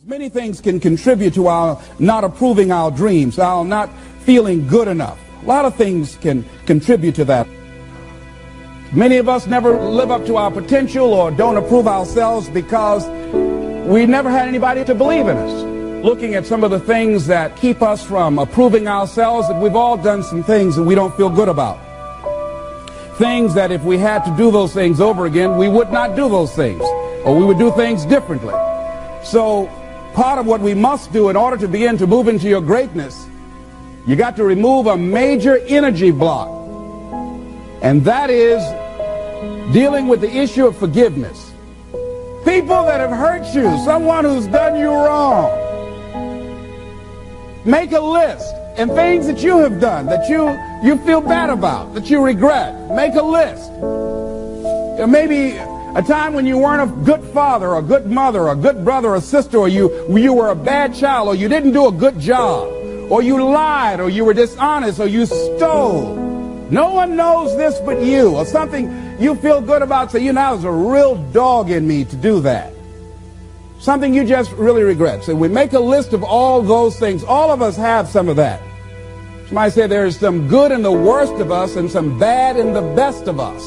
Many things can contribute to our not approving our dreams, our not feeling good enough. A lot of things can contribute to that. Many of us never live up to our potential or don't approve ourselves because we never had anybody to believe in us. Looking at some of the things that keep us from approving ourselves, that we've all done some things that we don't feel good about. Things that if we had to do those things over again, we would not do those things, or we would do things differently. So part of what we must do in order to begin to move into your greatness, you got to remove a major energy block. And that is dealing with the issue of forgiveness. People that have hurt you, someone who's done you wrong. Make a list, and things that you have done that you feel bad about, that you regret. Make a list. Maybe a time when you weren't a good father or a good mother or a good brother or sister, or you were a bad child, or you didn't do a good job, or you lied, or you were dishonest, or you stole. No one knows this but you, or something you feel good about, so there's a real dog in me to do that. Something you just really regret. So we make a list of all those things. All of us have some of that. Somebody said there's some good in the worst of us and some bad in the best of us.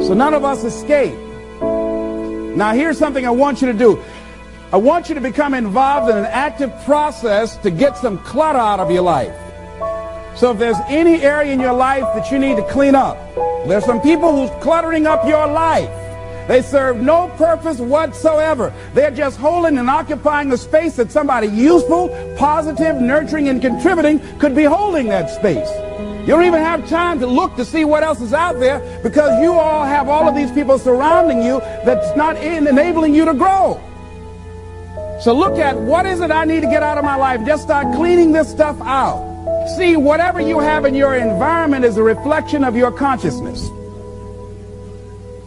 So none of us escape. Now here's something I want you to do. I want you to become involved in an active process to get some clutter out of your life. So if there's any area in your life that you need to clean up, there's some people who's cluttering up your life. They serve no purpose whatsoever. They're just holding and occupying the space that somebody useful, positive, nurturing, and contributing could be holding that space. You don't even have time to look to see what else is out there because you all have all of these people surrounding you that's not enabling you to grow. So look at what is it I need to get out of my life. Just start cleaning this stuff out. See, whatever you have in your environment is a reflection of your consciousness.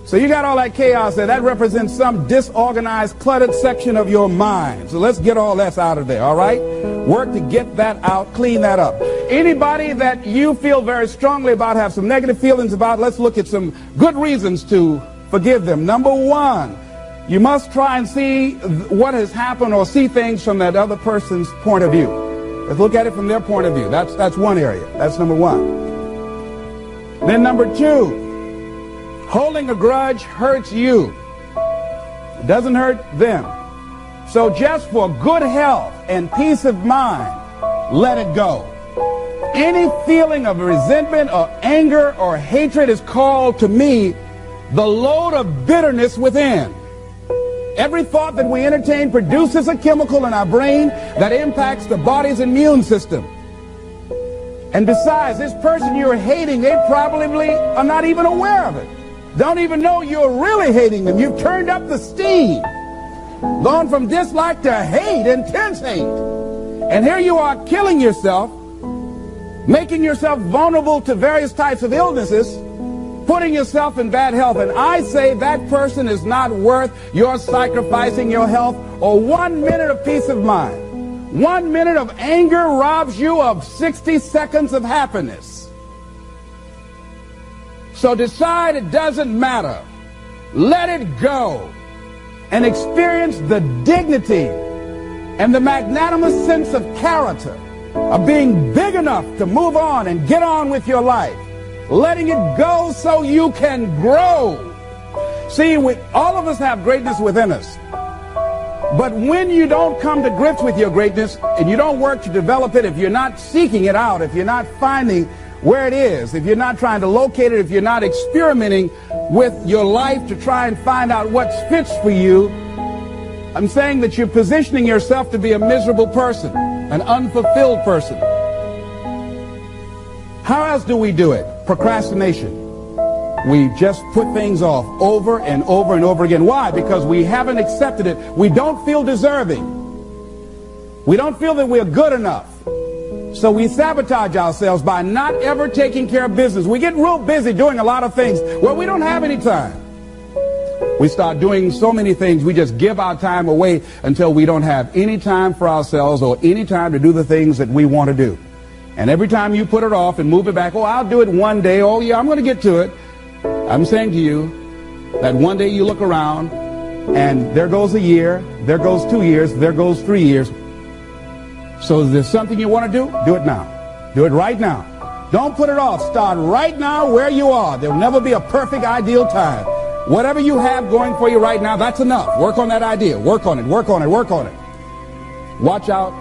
So you got all that chaos there. That represents some disorganized, cluttered section of your mind. So let's get all that out of there, all right? Work to get that out, clean that up. Anybody that you feel very strongly about, have some negative feelings about, let's look at some good reasons to forgive them. Number one, you must try and see what has happened or see things from that other person's point of view. Let's look at it from their point of view. That's one area. That's number one. Then number two, holding a grudge hurts you. It doesn't hurt them. So just for good health and peace of mind, let it go. Any feeling of resentment or anger or hatred is called to me the load of bitterness within. Every thought that we entertain produces a chemical in our brain that impacts the body's immune system. And besides, this person you're hating, they probably are not even aware of it. Don't even know you're really hating them. You've turned up the steam. Gone from dislike to hate, intense hate. And here you are killing yourself, making yourself vulnerable to various types of illnesses, putting yourself in bad health. And I say that person is not worth your sacrificing your health or 1 minute of peace of mind. 1 minute of anger robs you of 60 seconds of happiness. So decide it doesn't matter. Let it go and experience the dignity and the magnanimous sense of character of being big enough to move on and get on with your life. Letting it go so you can grow. See, all of us have greatness within us. But when you don't come to grips with your greatness and you don't work to develop it, if you're not seeking it out, if you're not finding where it is, if you're not trying to locate it, if you're not experimenting with your life to try and find out what fits for you, I'm saying that you're positioning yourself to be a miserable person, an unfulfilled person. How else do we do it? Procrastination. We just put things off over and over and over again. Why? Because we haven't accepted it. We don't feel deserving. We don't feel that we're good enough. So we sabotage ourselves by not ever taking care of business. We get real busy doing a lot of things where we don't have any time. We start doing so many things, we just give our time away until we don't have any time for ourselves or any time to do the things that we want to do. And every time you put it off and move it back, oh, I'll do it one day, oh yeah, I'm going to get to it. I'm saying to you that one day you look around And there goes a year, there goes 2 years, there goes 3 years. So is there something you want to do? Do it now. Do it right now. Don't put it off. Start right now where you are. There will never be a perfect, ideal time. Whatever you have going for you right now, that's enough. Work on that idea. Work on it, work on it, work on it. Watch out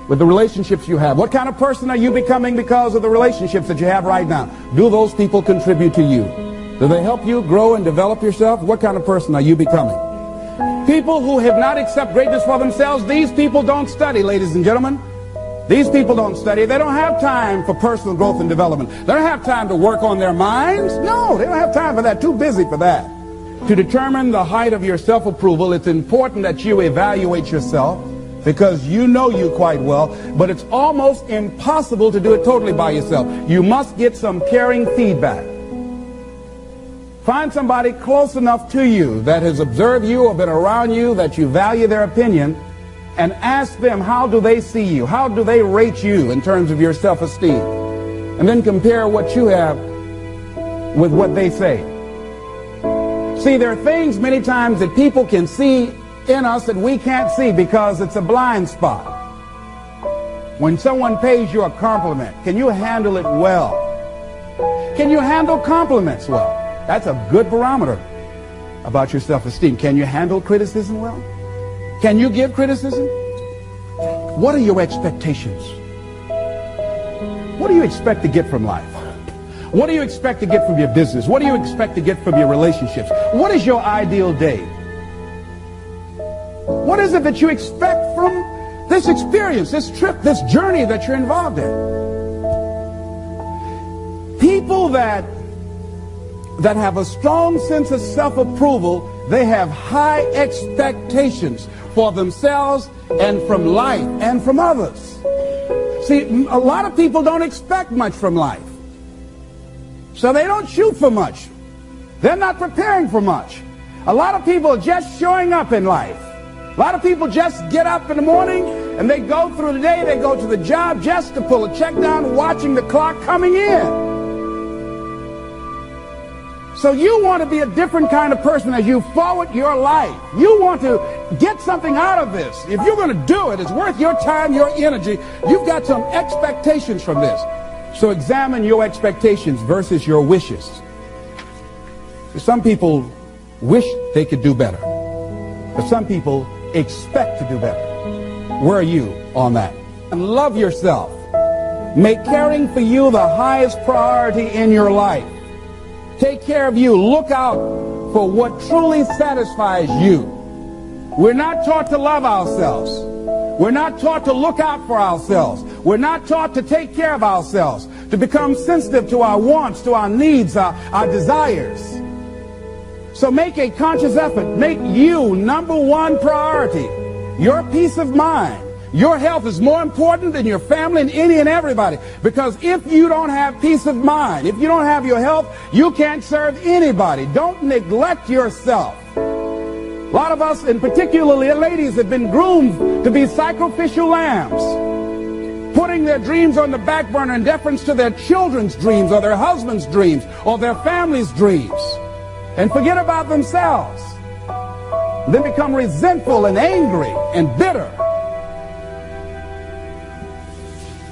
with the relationships you have. What kind of person are you becoming because of the relationships that you have right now? Do those people contribute to you? Do they help you grow and develop yourself? What kind of person are you becoming? People who have not accepted greatness for themselves, these people don't study, ladies and gentlemen. These people don't study. They don't have time for personal growth and development. They don't have time to work on their minds. No, they don't have time for that. Too busy for that. To determine the height of your self-approval, it's important that you evaluate yourself, because you know you quite well, but it's almost impossible to do it totally by yourself. You must get some caring feedback. Find somebody close enough to you that has observed you or been around you that you value their opinion, and ask them, how do they see you? How do they rate you in terms of your self-esteem? And then compare what you have with what they say. See, there are things many times that people can see in us that we can't see because it's a blind spot. When someone pays you a compliment, can you handle it well? Can you handle compliments well? That's a good barometer about your self-esteem. Can you handle criticism well? Can you give criticism? What are your expectations? What do you expect to get from life? What do you expect to get from your business? What do you expect to get from your relationships? What is your ideal day? What is it that you expect from this experience, this trip, this journey that you're involved in? People that have a strong sense of self-approval, they have high expectations for themselves and from life and from others. See, a lot of people don't expect much from life. So they don't shoot for much. They're not preparing for much. A lot of people are just showing up in life. A lot of people just get up in the morning and they go through the day, they go to the job just to pull a check down, watching the clock coming in. So you want to be a different kind of person as you forward your life. You want to get something out of this. If you're going to do it, it's worth your time, your energy. You've got some expectations from this. So examine your expectations versus your wishes. Some people wish they could do better, but some people expect to do better. Where are you on that? And love yourself. Make caring for you the highest priority in your life. Take care of you. Look out for what truly satisfies you. We're not taught to love ourselves. We're not taught to look out for ourselves. We're not taught to take care of ourselves, to become sensitive to our wants, to our needs, our desires. So make a conscious effort. Make you number one priority. Your peace of mind. Your health is more important than your family and any and everybody. Because if you don't have peace of mind, if you don't have your health, you can't serve anybody. Don't neglect yourself. A lot of us, and particularly ladies, have been groomed to be sacrificial lambs, putting their dreams on the back burner in deference to their children's dreams or their husband's dreams or their family's dreams, and forget about themselves. Then become resentful and angry and bitter.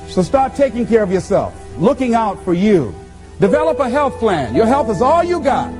So start taking care of yourself, looking out for you. Develop a health plan. Your health is all you got.